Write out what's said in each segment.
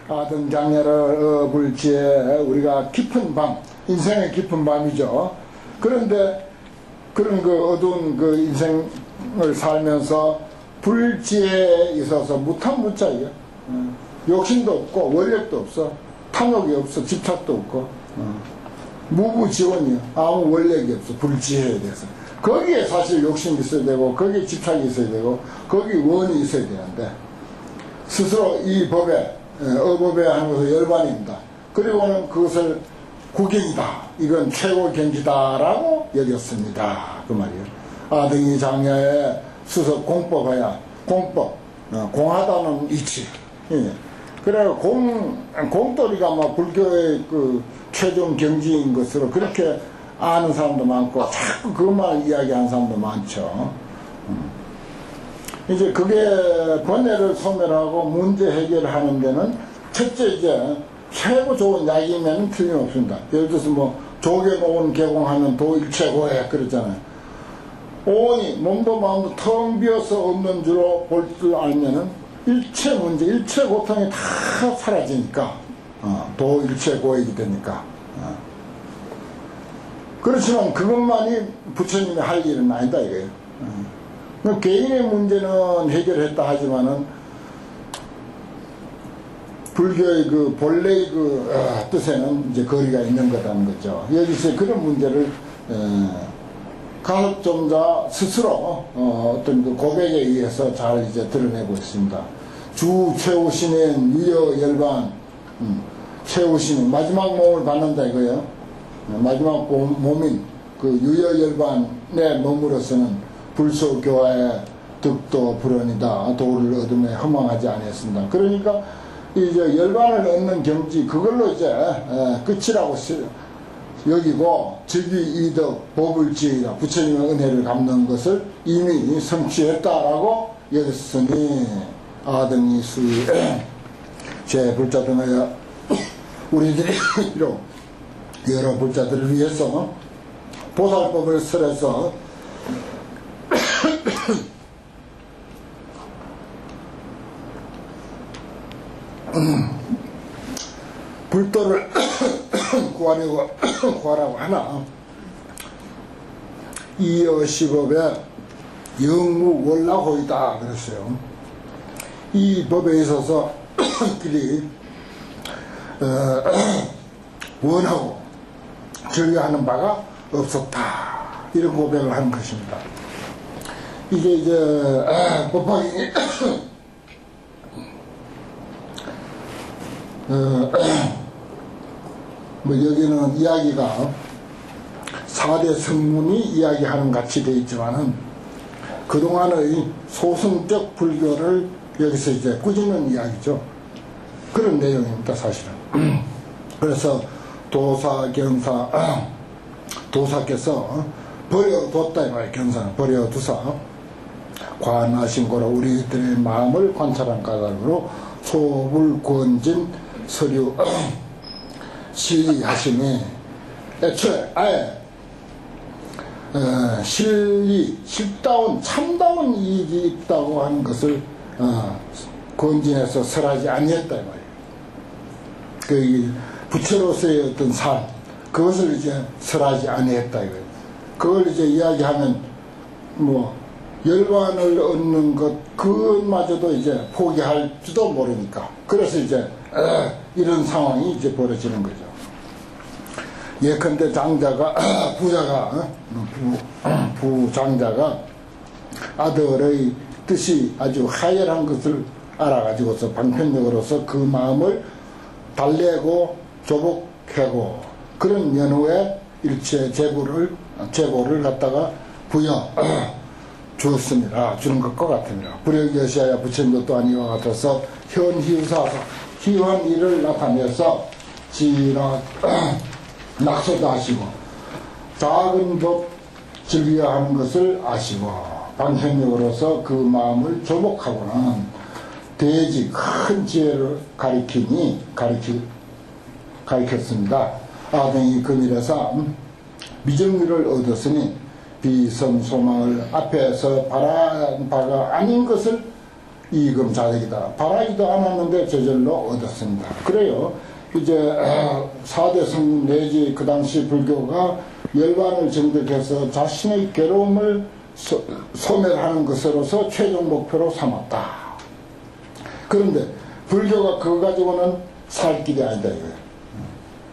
아등장애를 불지에 우리가 깊은 밤, 인생의 깊은 밤이죠. 그런데 그런 그 어두운 그 인생을 살면서 불지에 있어서 무탐무자예요. 욕심도 없고 원력도 없어. 탐욕이 없어. 집착도 없고. 무부지원이요. 아무 원력이 없어. 불지에 대해서. 거기에 사실 욕심이 있어야 되고 거기에 집착이 있어야 되고 거기 원이 있어야 되는데 스스로 이 법에 어법에 하는 것을 열반입니다. 그리고는 그것을 구경이다. 이건 최고 경지다라고 여겼습니다. 그 말이에요. 아등이 장야에 수석 공법하야 공법 공하다는 이치. 예. 그래 공돌이가 막 불교의 그 최종 경지인 것으로 그렇게 아는 사람도 많고 자꾸 그것만 이야기하는 사람도 많죠. 이제 그게 번뇌를 소멸하고 문제 해결하는 데는 첫째 이제 최고 좋은 약이면 틀림없습니다. 예를 들어서 뭐 조개 노은 개공하면 도일체고해 그러잖아요. 온이 몸도 마음도 텅 비어서 없는 줄로 볼 줄 알면은 일체 문제, 일체 고통이 다 사라지니까 도일체고액이 되니까. 그렇지만 그것만이 부처님이 할 일은 아니다 이거예요. 개인의 문제는 해결했다 하지만은 불교의 그 본래의 그 뜻에는 이제 거리가 있는 거라는 거죠. 여기서 그런 문제를 가섭종자 스스로 어떤 그 고백에 의해서 잘 이제 드러내고 있습니다. 주 최후신인 유여 열반 최후신인 마지막 몸을 받는다 이거예요. 마지막 몸인 그 유여 열반에 머물어서는 불소교화의 득도 불언이다. 도를 얻음에 허망하지 아니했습니다. 그러니까 이제 열반을 얻는 경지 그걸로 이제 끝이라고 여기고 즉위 이덕 법을 지으라 부처님의 은혜를 갚는 것을 이미 성취했다라고 여겼으니 아등이 수의 제 불자 등하여 우리들이 여러 불자들을 위해서 보살법을 설해서 불도를 구하라고 하나 이어시법에 영무월라호이다 그랬어요. 이 법에 있어서 그리 원하고 즐겨하는 바가 없었다 이런 고백을 하는 것입니다. 이게 이제 법화경이 뭐 여기는 이야기가 4대 성문이 이야기하는 같이 되어 있지만은 그동안의 소승적 불교를 여기서 이제 꾸짖는 이야기죠. 그런 내용입니다 사실은. 그래서 도사께서 버려뒀다 이 말이에요. 경사는 버려두사 관하신 거로 우리들의 마음을 관찰한 까닭으로 소불권진 서류 실리하시니 애초에 아예 실다운 참다운 이익이 있다고 하는 것을 권진해서 설하지 아니했다 이 말이에요. 그 부처로서의 어떤 삶 그것을 이제 설하지 아니했다 이거예요. 그걸 이제 이야기하면 뭐 열반을 얻는 것 그것마저도 이제 포기할지도 모르니까 그래서 이제 이런 상황이 이제 벌어지는 거죠. 예컨대 장자가 부장자가 아들의 뜻이 아주 하열한 것을 알아가지고서 방편력으로서 그 마음을 달래고 조복하고 그런 연후에 일체 제보를 갖다가 부여 주었습니다. 주는 것과 같습니다. 불여기여시하여 부처님도 또한 이와 같아서 현희우사서 희원일을 나타내서 낙서도 하시고 작은 법 즐겨야 하는 것을 아시고 방편력으로서 그 마음을 조복하고는 대지 큰 지혜를 가리켰습니다. 아등이 금일에서 미정미를 얻었으니 비선 소망을 앞에서 바란 바가 아닌 것을 이금자득이다. 바라지도 않았는데 저절로 얻었습니다. 그래요. 이제 4대 성문 내지 그 당시 불교가 열반을 정득해서 자신의 괴로움을 소멸하는 것으로서 최종 목표로 삼았다. 그런데 불교가 그거 가지고는 살 길이 아니다 이거예요.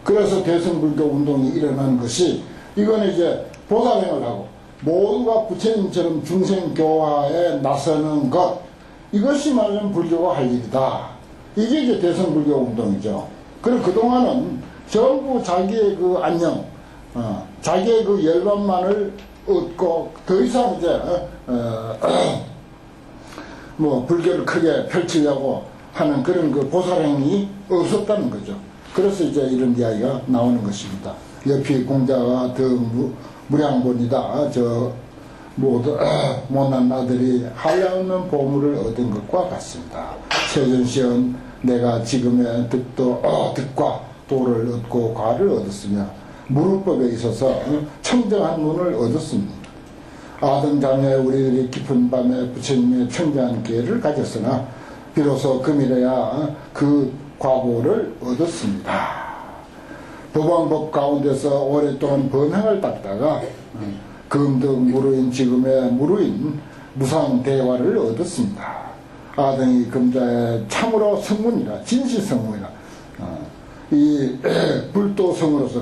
그래서 대승불교 운동이 일어난 것이, 이건 이제 보살행을 하고 모두가 부처님처럼 중생교화에 나서는 것, 이것이 말하면 불교가 할 일이다. 이게 이제 대승불교 운동이죠. 그리고 그동안은 전부 자기의 그 안녕, 자기의 그 열반만을 얻고 더 이상 이제 뭐 불교를 크게 펼치려고 하는 그런 그 보살행이 없었다는 거죠. 그래서 이제 이런 이야기가 나오는 것입니다. 옆이 공자가 더 무량본이다. 저 모두 못난 아들이 한량없는 보물을 얻은 것과 같습니다. 세존시은 내가 지금의 득과 도를 얻고 과를 얻었으며 무릇법에 있어서 청정한 문을 얻었습니다. 아등자녀 우리들이 깊은 밤에 부처님의 청정한 기회를 가졌으나 비로소 금일에야 그 과보를 얻었습니다. 법왕법 가운데서 오랫동안 번행을 닦다가 금득 무루인 지금의 무루인 무상대화를 얻었습니다. 아등이 금자의 참으로 성문이라 진실성문이라 이 불도성으로서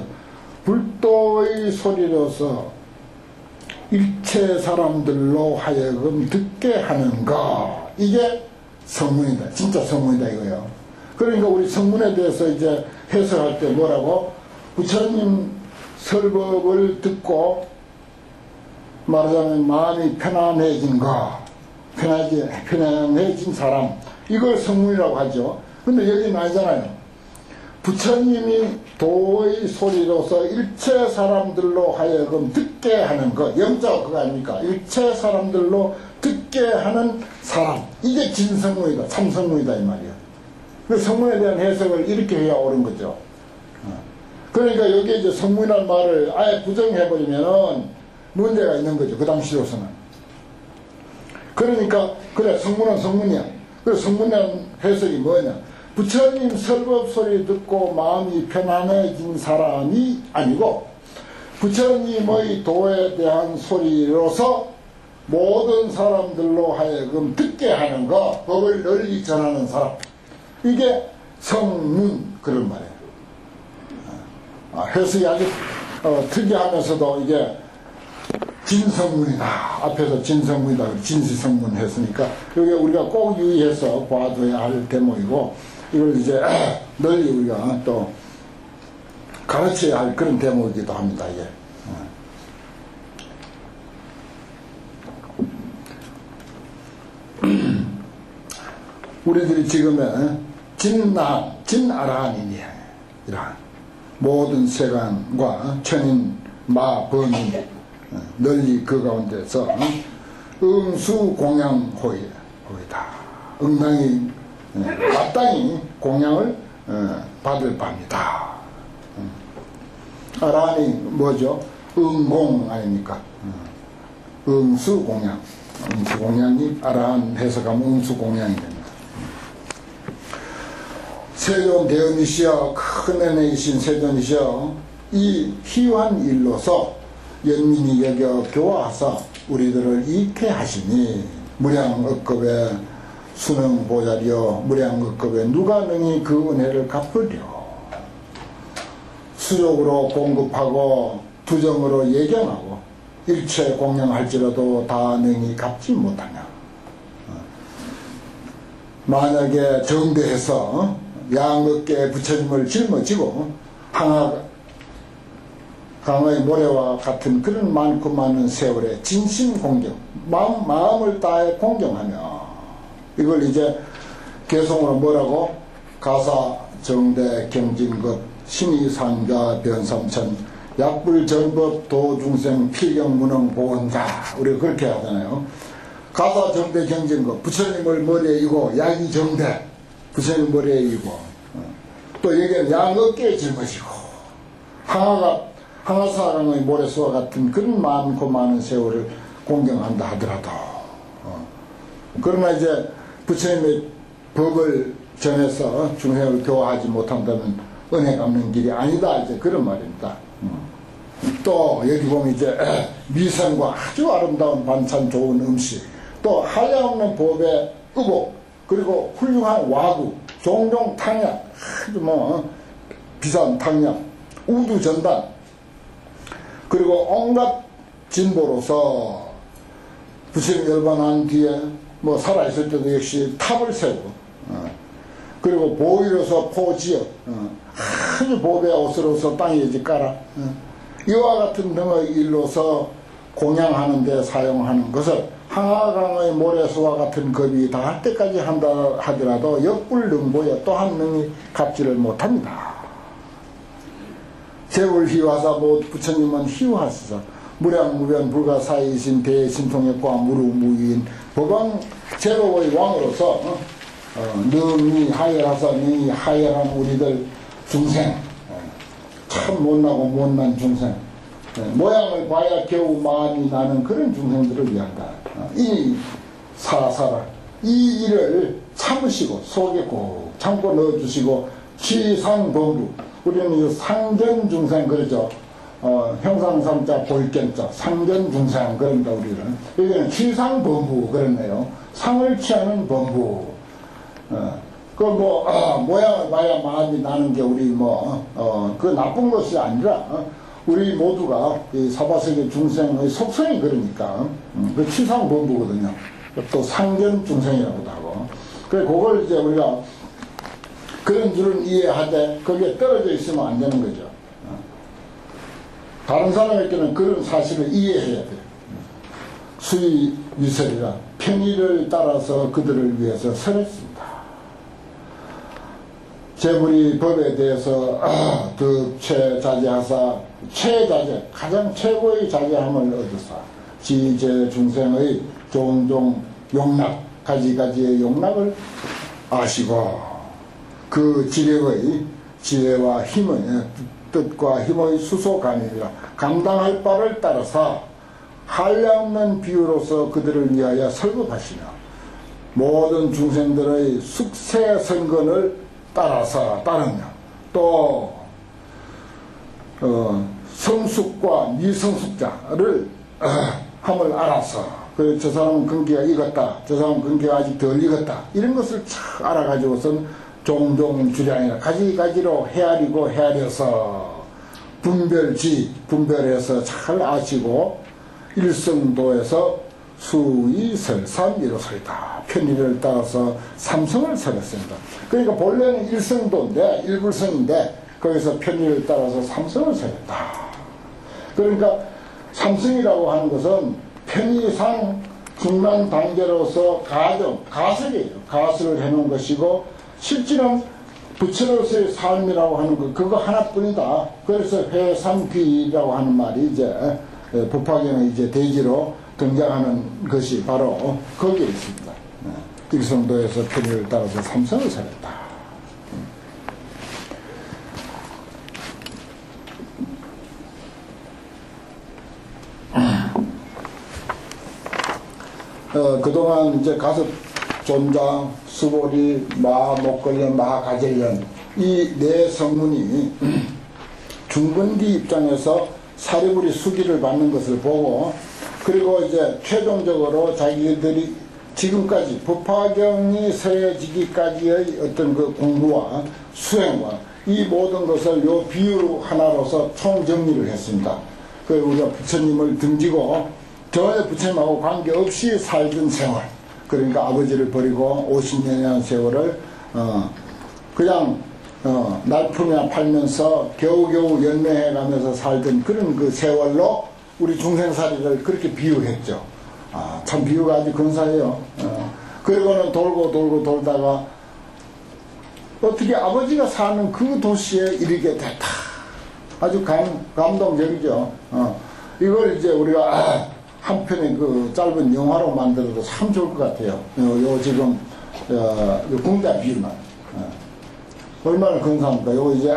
불도의 소리로서 일체 사람들로 하여금 듣게 하는 것, 이게 성문이다. 진짜 성문이다 이거예요. 그러니까 우리 성문에 대해서 이제 해설할 때 뭐라고? 부처님 설법을 듣고 말하자면 마음이 편안해진 거, 편안해진 사람, 이걸 성문이라고 하죠. 근데 여기는 아니잖아요. 부처님이 도의 소리로서 일체 사람들로 하여금 듣게 하는 것, 영자가 그거 아닙니까? 일체 사람들로 듣게 하는 사람, 이게 진성문이다, 참성문이다 이 말이에요. 그 성문에 대한 해석을 이렇게 해야 옳은 거죠. 그러니까 여기에 이제 성문이라는 말을 아예 부정해버리면 문제가 있는 거죠. 그 당시로서는. 그러니까 그래 성문은 성문이야. 그래서 성문이라는 해석이 뭐냐? 부처님 설법 소리 듣고 마음이 편안해진 사람이 아니고 부처님의 도에 대한 소리로서 모든 사람들로 하여금 듣게 하는 것, 법을 널리 전하는 사람, 이게 성문, 그런 말이에요. 해석이 아주 특이하면서도 이게 진성문이다. 앞에서 진성문이다. 진시성문 했으니까 여기 우리가 꼭 유의해서 봐둬야 할 대목이고, 이걸 이제 널리 우리가 또 가르쳐야 할 그런 대목이기도 합니다. 이게. 우리들이 지금의 진아라한이니 이러한 모든 세간과 천인 마번인 널리 그 가운데서 응수공양호이다. 응당이 마땅히 공양을 받을 바입니다. 아라한이 뭐죠? 응공 아닙니까? 응수공양. 응수공양이 아라한 해석하면 응수공양이 됩니다. 세존대언이시여, 큰 은혜이신 세존이시여, 이 희환 일로서 연민이 여겨 교화하사 우리들을 이익해 하시니 무량업급의 수능보살이여, 무량업급에 누가 능히 그 은혜를 갚으려. 수족으로 공급하고 투정으로 예견하고 일체 공양할지라도 다 능히 갚지 못하냐. 만약에 정대해서 양어깨 부처님을 짊어지고 강의 모래와 같은 그런 많고 많은 세월에 진심 공경, 마음을 다해 공경하며, 이걸 이제 개성으로 뭐라고? 가사 정대 경진급 신의상자 변삼천 약불전법 도중생 필경무능 보원자, 우리가 그렇게 하잖아요. 가사 정대 경진급, 부처님을 머리에 이고, 약이 정대 부처님 머리에 이고, 또 여기는 양 어깨에 짊어지고, 항아사강의 모래수와 같은 그런 많고 많은 세월을 공경한다 하더라도, 그러나 이제 부처님의 법을 전해서 중생을 교화하지 못한다면 은혜 갚는 길이 아니다, 이제 그런 말입니다. 또 여기 보면 이제 미선과 아주 아름다운 반찬, 좋은 음식, 또 한량없는 법의 의복, 그리고 훌륭한 와구, 종종 탕약, 아주 비싼 탕약, 우두 전단, 그리고 온갖 진보로서 부처님 열반한 뒤에 살아있을 때도 역시 탑을 세우고, 그리고 보이로서 포지어, 아주 보배 옷으로서 땅에 이제 깔아, 이와 같은 등의 일로서 공양하는 데 사용하는 것을 항하강의 모래수와 같은 겁이 다 할 때까지 한다 하더라도 역불능보에 또한 능히 갚지를 못합니다. 제불희화사 부처님은 희화하시사 무량무변 불가사의신 대신통역과 무루무유인 법왕 제법의 왕으로서 능히 하열하사 능히 하열한 우리들 중생, 참 못나고 못난 중생, 모양을 봐야 겨우 마음이 나는 그런 중생들을 위한다. 이 사사라 이 일을 참으시고 속에 꼭 참고 넣어주시고 취상범부, 우리는 상견 중생 그러죠. 형상삼자 볼견자 상견 중생 그런다. 우리는 여기는 취상범부 그렇네요. 상을 취하는 범부. 모양을 봐야 마음이 나는 게 우리 그 나쁜 것이 아니라 우리 모두가 이 사바세계 중생의 속성이 그러니까 그 취상범부거든요. 또 상견 중생이라고도 하고. 그래 그걸 이제 우리가 그런 줄은 이해하되 거기에 떨어져 있으면 안 되는 거죠. 다른 사람에게는 그런 사실을 이해해야 돼요. 수의위설이라 편의를 따라서 그들을 위해서 설했습니다. 제불이 법에 대해서 득최자제하사 최자제 가장 최고의 자제함을 얻으사 지제 중생의 종종 용납 가지가지의 용납을 아시고 그 지력의 지혜와 힘의 뜻과 힘의 수소감이라 감당할 바를 따라서 한량없는 비유로서 그들을 위하여 설법하시며 모든 중생들의 숙세선건을 따르며 또 성숙과 미성숙자를 함을 알아서 저 사람은 근기가 익었다, 저 사람은 근기가 아직 덜 익었다, 이런 것을 참 알아가지고선 종종 주량이나 가지가지로 헤아리고 헤아려서 분별해서 잘 아시고 일성도에서 수의설삼이로소이다. 편의를 따라서 삼성을 설했습니다. 그러니까 본래는 일성도인데 일불성인데 거기서 편의를 따라서 삼성을 설했다. 그러니까 삼성이라고 하는 것은 편의상 중간 단계로서 가설이에요. 가설을 해놓은 것이고 실질은 부처로서의 삶이라고 하는 것 그거 하나뿐이다. 그래서 회삼귀라고 하는 말이 이제 법화경의 이제 대지로 등장하는 것이 바로 거기에 있습니다. 일성도에서 편의를 따라서 삼성을 설했다. 그동안 이제 가서 존장, 수보리, 목걸련, 가젤련 이 네 성문이 중근기 입장에서 사리부리 수기를 받는 것을 보고 그리고 이제 최종적으로 자기들이 지금까지 법화경이 세워지기까지의 어떤 그 공부와 수행과 이 모든 것을 요 비유 하나로서 총정리를 했습니다. 그래서 우리가 부처님을 등지고 전혀 부처님하고 관계없이 살던 생활, 그러니까 아버지를 버리고 50년이라는 세월을 그냥 날품이나 팔면서 겨우겨우 연명해가면서 살던 그런 그 세월로 우리 중생살이를 그렇게 비유했죠. 참 비유가 아주 근사해요. 그리고는 돌고 돌다가 어떻게 아버지가 사는 그 도시에 이르게 됐다. 아주 감동적이죠. 이걸 이제 우리가 한 편의 그 짧은 영화로 만들어도 참 좋을 것 같아요. 요 지금 요 공자 비유만 얼마나 근사합니까? 요거 이제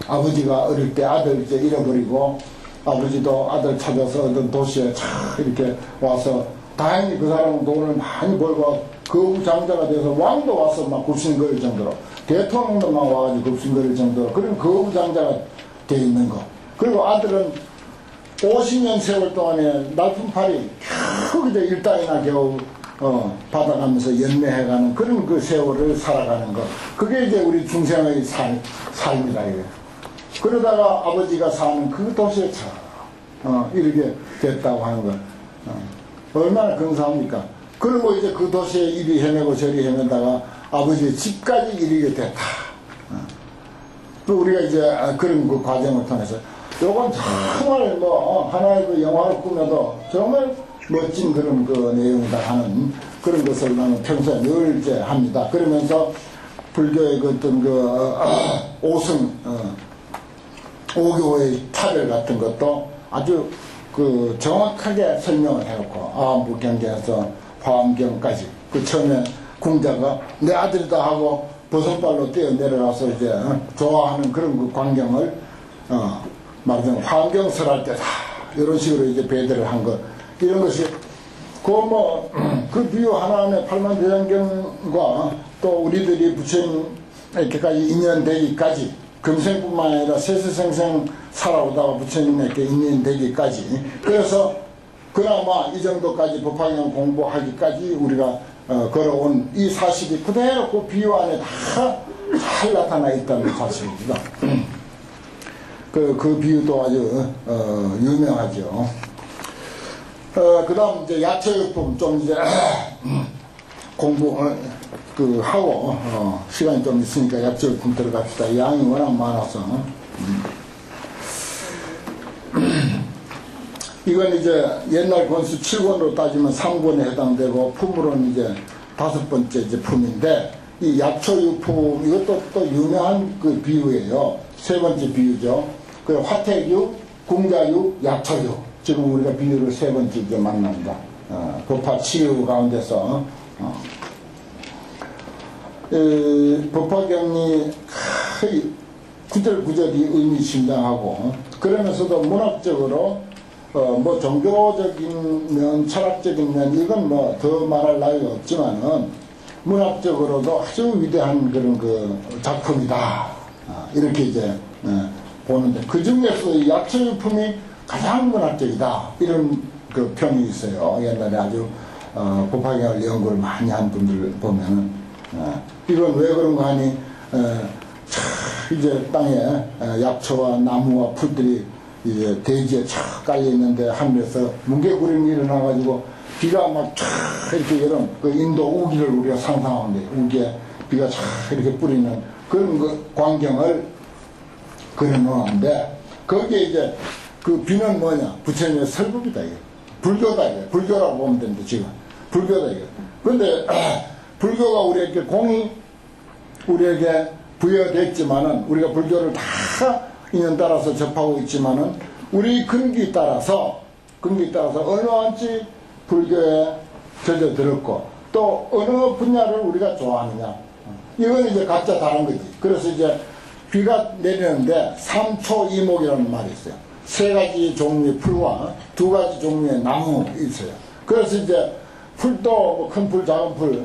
아버지가 어릴 때 아들 이제 잃어버리고 아버지도 아들 찾아서 어떤 도시에 참 이렇게 와서 다행히 그 사람은 돈을 많이 벌고 거부장자가 돼서 왕도 와서 막 굽신거릴 정도로, 대통령도 막 와가지고 굽신거릴 정도로 그런 거부장자가 돼 있는 거. 그리고 아들은 50년 세월 동안에 날품팔이 겨우 이제 일당이나 겨우 받아가면서 연매해가는 그런 그 세월을 살아가는 거. 그게 이제 우리 중생의 삶이다 이거예요. 그러다가 아버지가 사는 그 도시에 이렇게 됐다고 하는 거. 얼마나 근사합니까? 그리고 이제 그 도시에 이리 헤매고 저리 헤매다가 아버지의 집까지 이르게 됐다. 또 우리가 이제 그런 그 과정을 통해서 요건 정말 뭐 하나의 그 영화를 꾸며도 정말 멋진 그런 그 내용이다 하는 그런 것을 나는 평소에 늘 이제 합니다. 그러면서 불교의 그 어떤 그 오승 오교의 차별 같은 것도 아주 그 정확하게 설명을 해놓고 아무경계에서 화엄경까지 그 처음에 궁자가 내 아들이다 하고 버선발로 뛰어 내려가서 이제 좋아하는 그런 그 광경을 말하자면 화엄경설할 때 다 이런 식으로 이제 배대를 한 것 이런 것이 그 비유 하나하나 팔만대장경과 또 우리들이 부처님에게까지 인연되기까지 금생뿐만 아니라 세세생생 살아오다가 부처님에게 인연되기까지 그래서 그나마 이 정도까지 법화경 공부하기까지 우리가 걸어온 이 사실이 그대로 그 비유 안에 다 잘 나타나 있다는 사실입니다. 그 비유도 아주 유명하죠. 그 다음 이제 야처육품 좀 이제 공부 하고 시간이 좀 있으니까 야처육품 들어갑시다. 양이 워낙 많아서 이건 이제 옛날 권수 7권으로 따지면 3권에 해당되고 품으로는 이제 5번째 이제 품인데 이 약초유품 이것도 또 유명한 그 비유예요. 3번째 비유죠. 그 화택유, 궁자유, 약초유. 지금 우리가 비유를 3번째 이제 만납니다. 법화 치유 가운데서 법화경이 구절구절이 의미심장하고 그러면서도 문학적으로 뭐 종교적인 면, 철학적인 면 이건 뭐 더 말할 나위가 없지만은 문학적으로도 아주 위대한 그런 그 작품이다 이렇게 이제 보는데 그 중에서 이 약초유품이 가장 문학적이다 이런 그 평이 있어요. 옛날에 아주 법화경을 연구를 많이 한 분들 보면은 이건 왜 그런가 하니 이제 땅에 약초와 나무와 풀들이 이제 대지에 촥 깔려 있는데 하늘에서 뭉게구름이 일어나가지고 비가 막 촥 이렇게 이런 그 인도 우기를 우리가 상상하는데 우기에 비가 촥 이렇게 뿌리는 그런 그 광경을 그려놓았는데 거기에 이제 그 비는 뭐냐 부처님의 설법이다 이게 불교다 이게 불교라고 보면 되는데 지금 불교다 이게 근데 불교가 우리에게 공이 우리에게 부여됐지만은 우리가 불교를 다 인연 따라서 접하고 있지만은 우리 근기 따라서 어느한지 불교에 젖어들었고 또 어느 분야를 우리가 좋아하느냐 이건 이제 각자 다른 거지. 그래서 이제 비가 내리는데 삼초이목이라는 말이 있어요. 3가지 종류의 풀과 2가지 종류의 나무 있어요. 그래서 이제 풀도 큰 풀, 작은 풀,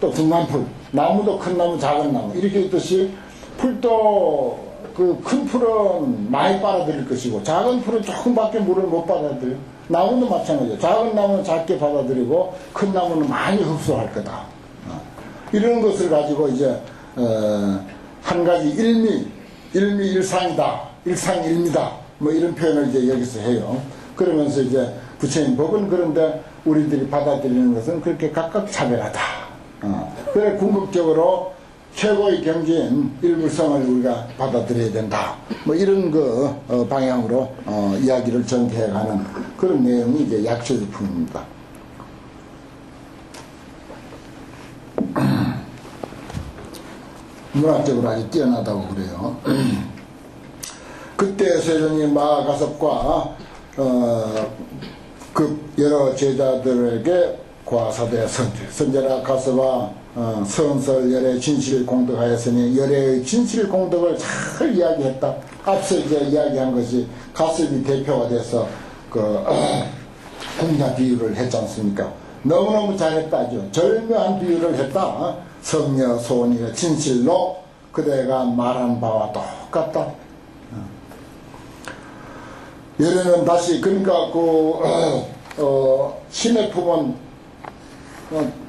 또 중간 풀, 나무도 큰 나무, 작은 나무 이렇게 있듯이 풀도 그 큰 풀은 많이 빨아들일 것이고 작은 풀은 조금밖에 물을 못 받아들여요. 나무도 마찬가지예요. 작은 나무는 작게 받아들이고 큰 나무는 많이 흡수할 거다. 이런 것을 가지고 이제 한 가지 일미일상이다, 일상일미다 뭐 이런 표현을 이제 여기서 해요. 그러면서 이제 부처님 법은 그런데 우리들이 받아들이는 것은 그렇게 각각 차별하다. 그래 궁극적으로 최고의 경지인 일불성을 우리가 받아들여야 된다. 뭐 이런 그 방향으로 이야기를 전개해가는 그런 내용이 이제 약초유품입니다. 문학적으로 아주 뛰어나다고 그래요. 그때 세존이 마가섭과 그 여러 제자들에게 과사대 선제라 가서와 선설 열의 진실 공덕하였으니 열의 진실 공덕을 잘 이야기했다. 앞서 이제 이야기한 것이 가섭이 대표가 돼서 그 공자 비유를 했지 않습니까? 너무너무 잘했다죠. 절묘한 비유를 했다. 성녀 소원이가 진실로 그대가 말한 바와 똑같다. 예래는 다시 그러니까 신의 품은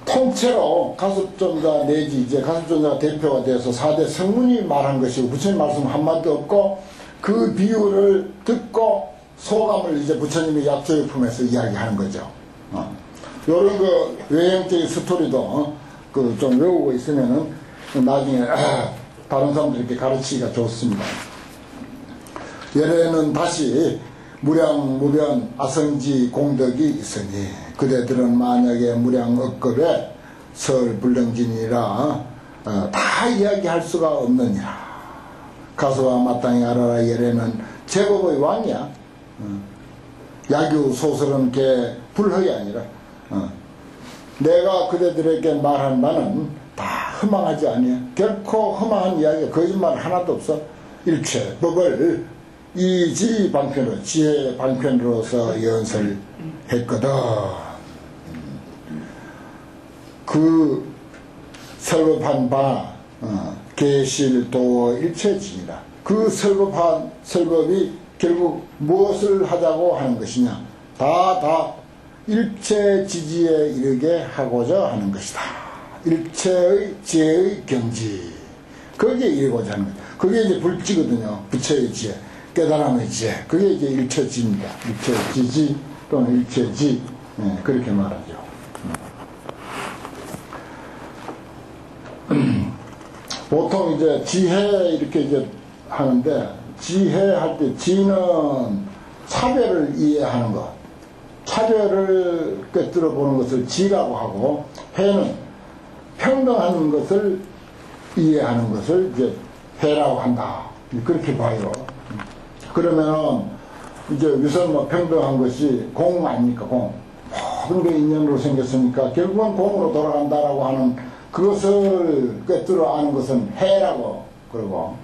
통째로 가습전자 내지 이제 가습전자 대표가 돼서 4대 성문이 말한 것이고 부처님 말씀 한마디도 없고 그 비유를 듣고 소감을 이제 부처님이 약조의 품에서 이야기하는 거죠. 요런 그 외형적인 스토리도 좀 외우고 있으면은 나중에 다른 사람들에게 가르치기가 좋습니다. 예래는 다시 무량무변 아성지 공덕이 있으니 그대들은 만약에 무량업급에 설불능진이라 다 이야기할 수가 없느니라. 가서와 마땅히 알아라. 예래는 제법의 왕이야. 야규 소설은 게 불허이 아니라 내가 그대들에게 말한 바는 다 허망하지 아니야. 결코 허망한 이야기 거짓말 하나도 없어. 일체 법을 이지 방편으로 지혜 방편으로서 연설했거든. 그 설법한 바 계실도 일체지니라. 그 설법이 결국 무엇을 하자고 하는 것이냐. 다 일체지지에 이르게 하고자 하는 것이다. 일체의 지혜의 경지. 거기에 이르고자 하는 것. 그게 이제 불지거든요. 부처의 지혜. 깨달음의 지혜. 그게 이제 일체지입니다. 일체지지 또는 일체지. 네, 그렇게 말하죠. 보통 이제 지혜 이렇게 이제 하는데, 지혜할 때 지는 차별을 이해하는 것. 차별을 꿰뚫어 보는 것을 지라고 하고, 해는 평등한 것을 이해하는 것을 이제 해라고 한다. 그렇게 봐요. 그러면은 이제 우선 뭐 평등한 것이 공 아닙니까? 공. 모든 게 인연으로 생겼으니까 결국은 공으로 돌아간다라고 하는 그것을 꿰뚫어 아는 것은 해라고 그러고,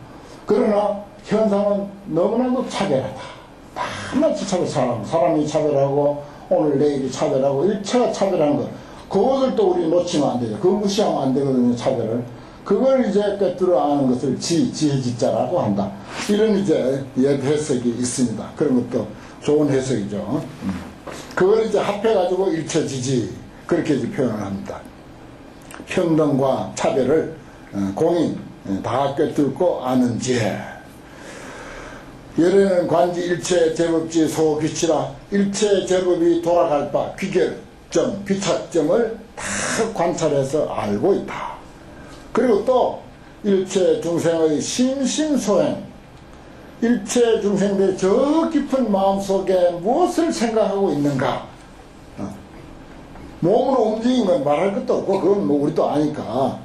그러나 현상은 너무나도 차별하다. 낱낱이 사람이 차별하고 오늘 내일이 차별하고 일체가 차별하는 것. 그것을 또 우리 놓치면 안 되죠. 그거 무시하면 안 되거든요. 차별을. 그걸 이제 꿰뚫어 아는 것을 지혜지자라고 한다. 이런 이제 옛 해석이 있습니다. 그런 것도 좋은 해석이죠. 그걸 이제 합해가지고 일체지지 그렇게 이제 표현을 합니다. 평등과 차별을 공인 다 꿰뚫고 아는 지혜. 예래는 관지 일체 제법지 소귀치라. 일체 제법이 돌아갈 바 귀결점, 귀착점을 다 관찰해서 알고 있다. 그리고 또 일체 중생의 심심소행, 일체 중생들의 저 깊은 마음속에 무엇을 생각하고 있는가. 몸으로 움직이는 건 말할 것도 없고 그건 뭐 우리도 아니까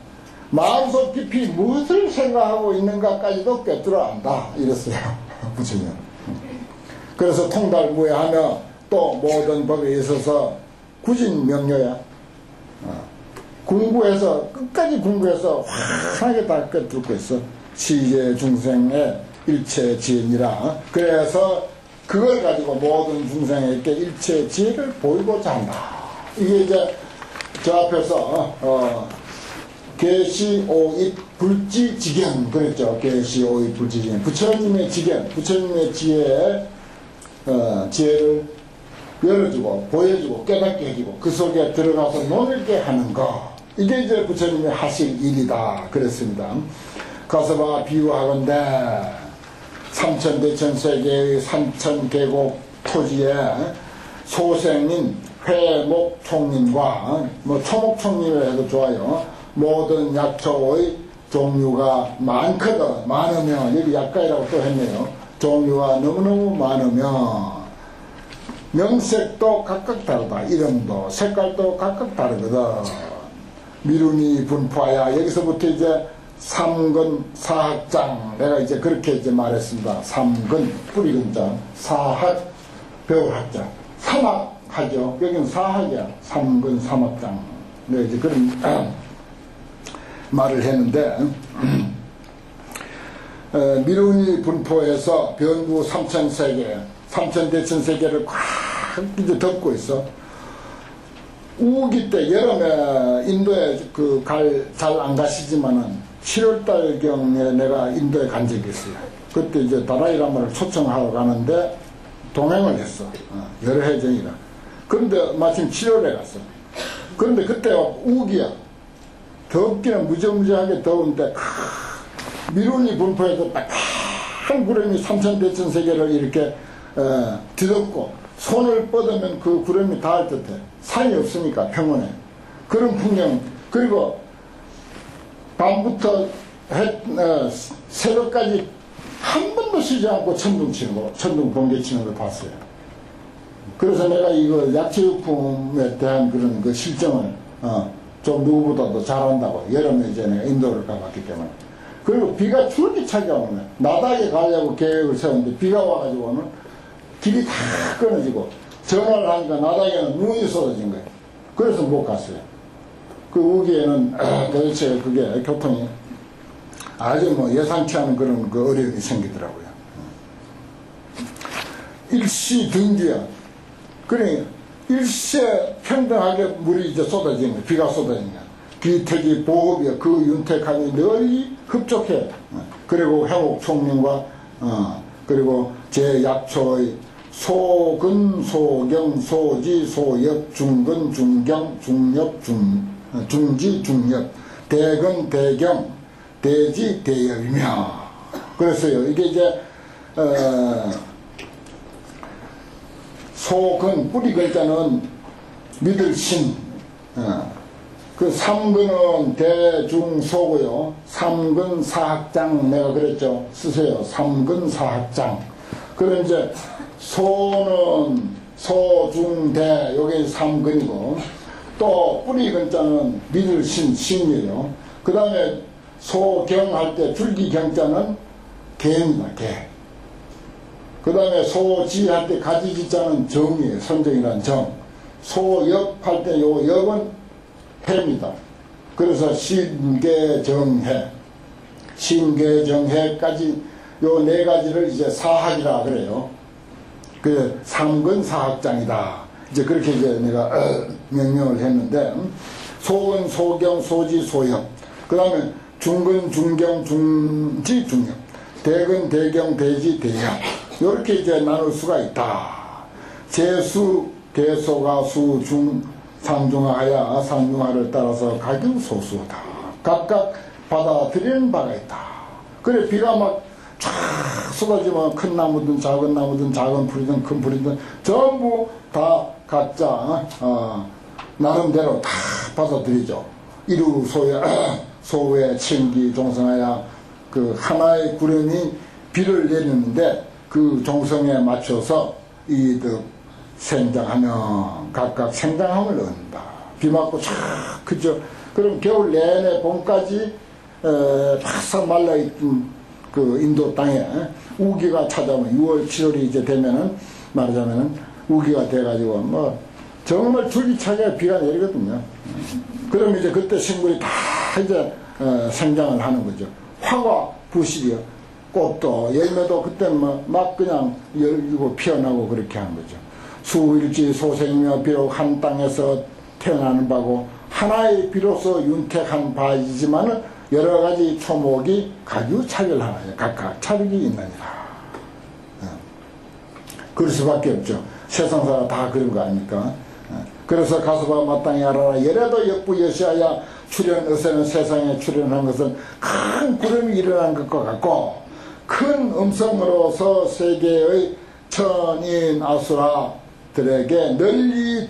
마음속 깊이 무엇을 생각하고 있는가까지도 꿰뚫어 안다 이랬어요. 부처님. 그래서 통달무예하며 또 모든 법에 있어서 구진명료야. 공부해서 끝까지 공부해서 환하게 다 꿰뚫고 있어. 시제 중생의 일체 지혜니라. 그래서 그걸 가지고 모든 중생에게 일체 지혜를 보이고자 한다. 이게 이제 저 앞에서 계시오입 불지지견 그랬죠. 계시오입 불지지견. 부처님의 지견, 부처님의 지혜를 열어주고 보여주고 깨닫게 해주고 그 속에 들어가서 놀게 하는 거. 이게 이제 부처님의 하실 일이다 그랬습니다. 가서봐 비유하건대 삼천대천세계의 삼천계곡 토지에 소생인 회목총림과 뭐 초목총림을 해도 좋아요. 모든 약초의 종류가 많거든. 많으면 여기 약가이라고 또 했네요. 종류가 너무너무 많으면 명색도 각각 다르다. 이름도 색깔도 각각 다르거든. 미루니 분파야. 여기서부터 이제 삼근 사학장 내가 이제 그렇게 이제 말했습니다. 삼근 뿌리근자 사학 배울 학자 삼학하죠. 여기는 사학이야. 삼근 삼학장 내가 이제 그런 말을 했는데 미루니 분포에서 변구 삼천세계 삼천대천세계를 꽉 이제 덮고 있어. 우기 때 여름에 인도에 잘 안 가시지만은 7월달경에 내가 인도에 간 적이 있어요. 그때 이제 다라이라마를 초청하러 가는데 동행을 했어. 여러 해 전이라. 그런데 마침 7월에 갔어. 그런데 그때가 우기야. 덥기는 무지무지하게 더운데 미룬이 분포해서 한 구름이 삼천대천세계를 이렇게 뒤덮고 손을 뻗으면 그 구름이 닿을 듯해. 산이 없으니까 평원에. 그런 풍경. 그리고 밤부터 새벽까지 한 번도 쉬지 않고 천둥 치는 거, 천둥 번개 치는 걸 봤어요. 그래서 내가 이거 약체유품에 대한 그런 그 실정을 좀 누구보다도 잘한다고. 여름에 이제 내가 인도를 가봤기 때문에. 그리고 비가 줄기차게 오면 나닥에 가려고 계획을 세웠는데 비가 와가지고는 길이 다 끊어지고 전화를 하니까 나닥에는 눈이 쏟아진 거예요. 그래서 못 갔어요. 그 우기에는 도대체 그게 교통이 아주 뭐 예상치 않은 그런 그 어려움이 생기더라고요. 일시 등기야. 그러니 일시에 평등하게 물이 이제 쏟아지는 거야. 비가 쏟아지는 거야. 기택이 보급이야. 그 윤택함이 널리 흡족해. 그리고 해옥 총림과 그리고 제약초의 소근, 소경, 소지, 소엽, 중근, 중경, 중엽, 중지, 중엽, 대근, 대경, 대지, 대엽이며. 그랬어요. 이게 이제 소근, 뿌리 글자는 믿을 신. 그 삼근은 대중소고요. 삼근 사학장 내가 그랬죠. 쓰세요. 삼근 사학장. 그럼 이제 소는 소중대 요게 삼근이고 또 뿌리 근자는 믿을 신이에요. 그 다음에 소경할 때 줄기경자는 개입니다. 개. 그 다음에 소지할 때 가지지자는 정이에요. 선정이란 정. 소엽할 때 요 엽은 해입니다. 그래서 신계정해, 신계정해까지 요 네 가지를 이제 사학이라 그래요. 그 삼근 사학장이다. 이제 그렇게 이제 내가 명명을 했는데 소근, 소경, 소지, 소엽. 그 다음에 중근, 중경, 중지, 중엽. 대근, 대경, 대지, 대엽. 이렇게 이제 나눌 수가 있다. 제수, 대소가 수, 중, 상중하야 상중하를 따라서 가격 소수다. 각각 받아들이는 바가 있다. 그래 비가 막 쫙 쏟아지면 큰 나무든 작은 나무든 작은 풀이든 큰 풀이든 전부 다 각자 나름대로 다 받아들이죠. 이루 소외 칭기 종성하야 그 하나의 구름이 비를 내리는데 그 종성에 맞춰서 이득 생장하면 각각 생장함을 얻는다. 비 맞고 쫙 그죠. 그럼 겨울 내내 봄까지 바싹 말라있던 그 인도 땅에 우기가 찾아오면 6월 7월이 이제 되면은 말하자면은 우기가 돼가지고 뭐 정말 줄기차게 비가 내리거든요. 그럼 이제 그때 식물이 다 이제 생장을 하는 거죠. 화과 부실이요. 꽃도 열매도 그때는 막 그냥 열리고 피어나고 그렇게 하는 거죠. 수일지 소생이며 비록 한 땅에서 태어나는 바고 하나의 비로소 윤택한 바이지만은 여러 가지 초목이 가주 차별하나요. 각각 차별이 있느니라. 그럴 수밖에 없죠. 세상사가 다 그런 거 아닙니까? 그래서 가수가 마땅히 알아라. 열에도 역부 여시하야 출현 어세는 세상에 출현한 것은 큰 구름이 일어난 것과 같고 큰 음성으로서 세계의 천인 아수라들에게 널리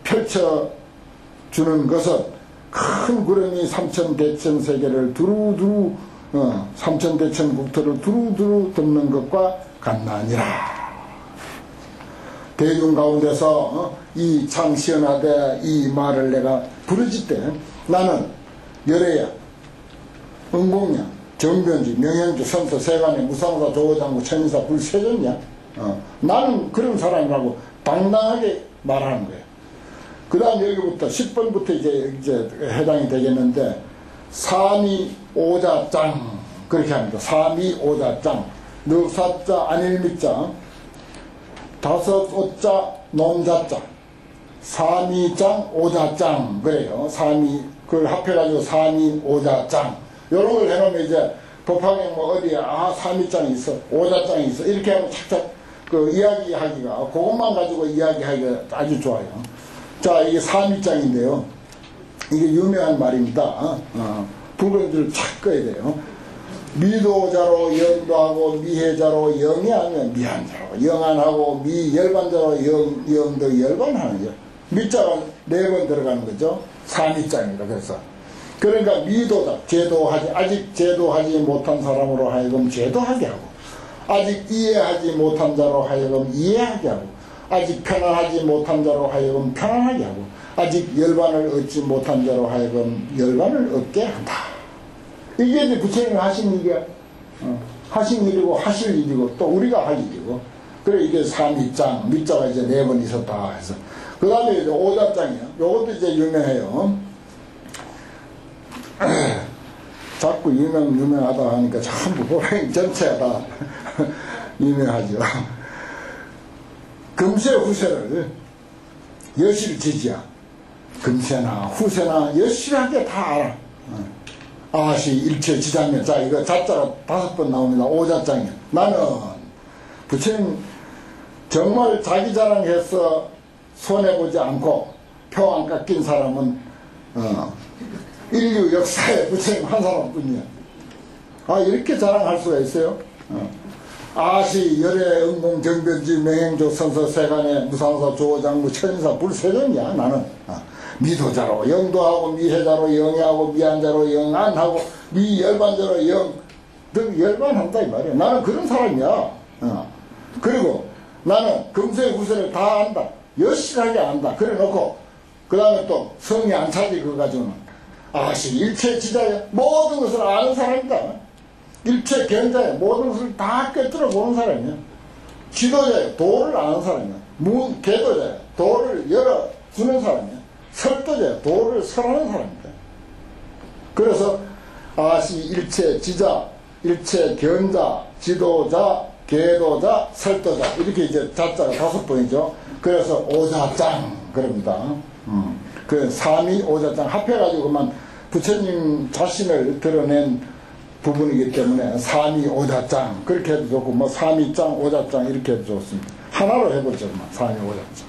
펼쳐주는 것은 큰 구름이 삼천대천 세계를 두루두루 삼천대천 국토를 두루두루 덮는 것과 같나니라. 대중 가운데서 이 참 시원하되 이 말을 내가 부르짖 때 나는 열애야 응공냐 정변지 명현주 선서 세간의 무상사 조호장구 천인사 불세졌냐 나는 그런 사람이라고 당당하게 말하는 거예요. 그 다음 여기부터 10번부터 이제 해당이 되겠는데 사미오자짱 그렇게 합니다. 사미오자짱 넉사자 안일미자 다섯 오자 nom자자 삼위장, 오자장, 그래요. 그걸 합해가지고 삼위, 오자장. 요런 걸 해놓으면 이제 법학에 뭐 어디에, 삼위장이 있어, 오자장이 있어. 이렇게 하면 착착 그 이야기하기가, 그것만 가지고 이야기하기가 아주 좋아요. 자, 이게 삼위장인데요. 이게 유명한 말입니다. 붉은 줄 착 꺼야 돼요. 미도자로 영도하고 미해자로 영이 아니면 미한자로 영안하고 미열반자로 영도 열반하는 거죠. 미자가 4번 들어가는 거죠. 삼위장입니다. 그래서 그러니까 미도자, 아직 제도하지 못한 사람으로 하여금 제도하게 하고, 아직 이해하지 못한 자로 하여금 이해하게 하고, 아직 편안하지 못한 자로 하여금 편안하게 하고, 아직 열반을 얻지 못한 자로 하여금 열반을 얻게 한다. 이게 이제 부처님이 하신 일이야. 하신 일이고 하실 일이고 또 우리가 할 일이고. 그래 이게 삼위장, 밑자가 이제 4번 있었다 해서. 그 다음에 이제 오자장이요. 요것도 이제 유명해요. 자꾸 유명하다 하니까 전부 호랑이 전체가 다 유명하죠. 금세 후세를 여실지지야. 금세나 후세나 여실하게 다 알아. 아시 일체 지장면. 자, 이거 자자가 5번 나옵니다. 오자장이야. 나는 부처님 정말 자기 자랑해서 손해보지 않고 표 안 깎인 사람은 인류 역사에 부처님 한 사람뿐이야. 이렇게 자랑할 수가 있어요. 아시 열애 응공 정변지 명행조 선서 세간의 무상사 조장무 천인사 불세전이야. 나는 미도자로 영도하고 미해자로 영해하고 미한자로 영안하고 미열반자로 열반한다 이 말이야. 나는 그런 사람이야. 그리고 나는 금세후세를 다 안다. 여실하게 안다. 그래 놓고 그 다음에 또 성이 안 차지 그거 가지고는 아시 일체 지자야. 모든 것을 아는 사람이다. 일체 견자야. 모든 것을 다 꿰뚫어 보는 사람이야. 지도자야. 도를 아는 사람이야. 개도자야. 도를 열어주는 사람이야. 설도자야. 도를 설하는 사람이다. 그래서 아시 일체 지자, 일체 견자, 지도자, 개도자, 설도자 이렇게 이제 자자가 5번이죠. 그래서 오자장 그럽니다. 그 삼위 오자장 합해가지고 그만 부처님 자신을 드러낸 부분이기 때문에 삼위 오자장 그렇게 해도 좋고 뭐 삼위장 오자장 이렇게 해도 좋습니다. 하나로 해보죠. 삼위 오자장.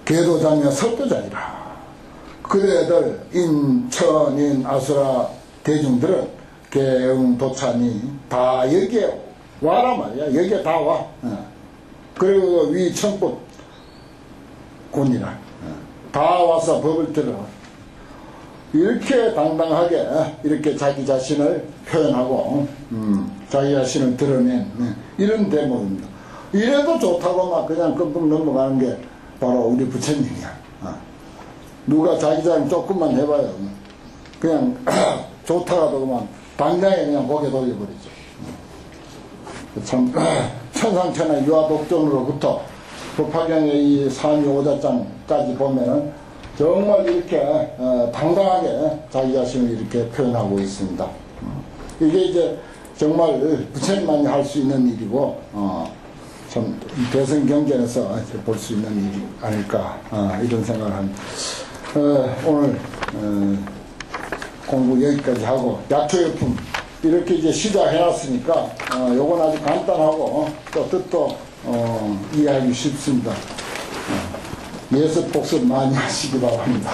개도장이나 설도장이라. 그대들 인천인 아수라 대중들은 개응 도찬이 다 여기에 와라 말이야. 여기에 다 와. 그리고 위 천꽃 곤이라 다 와서 법을 들어. 이렇게 당당하게 이렇게 자기 자신을 표현하고 자기 자신을 드러낸 이런 대목입니다. 이래도 좋다고 막 그냥 끔끔 넘어가는 게 바로 우리 부처님이야. 누가 자기 자신 조금만 해봐요. 그냥 좋다가도 그만 당장에 그냥 고개 돌려버리죠. 참 천상천하 유아독존으로부터 법화경의 이 삼위 오자장까지 보면은 정말 이렇게 당당하게 자기 자신을 이렇게 표현하고 있습니다. 이게 이제 정말 부처님만이 할 수 있는 일이고 참 대승경전에서 볼 수 있는 일이 아닐까 이런 생각을 합니다. 오늘 공부 여기까지 하고 약초역품 이렇게 이제 시작해놨으니까 요건 아주 간단하고 또 뜻도 이해하기 쉽습니다. 예습 복습 많이 하시기 바랍니다.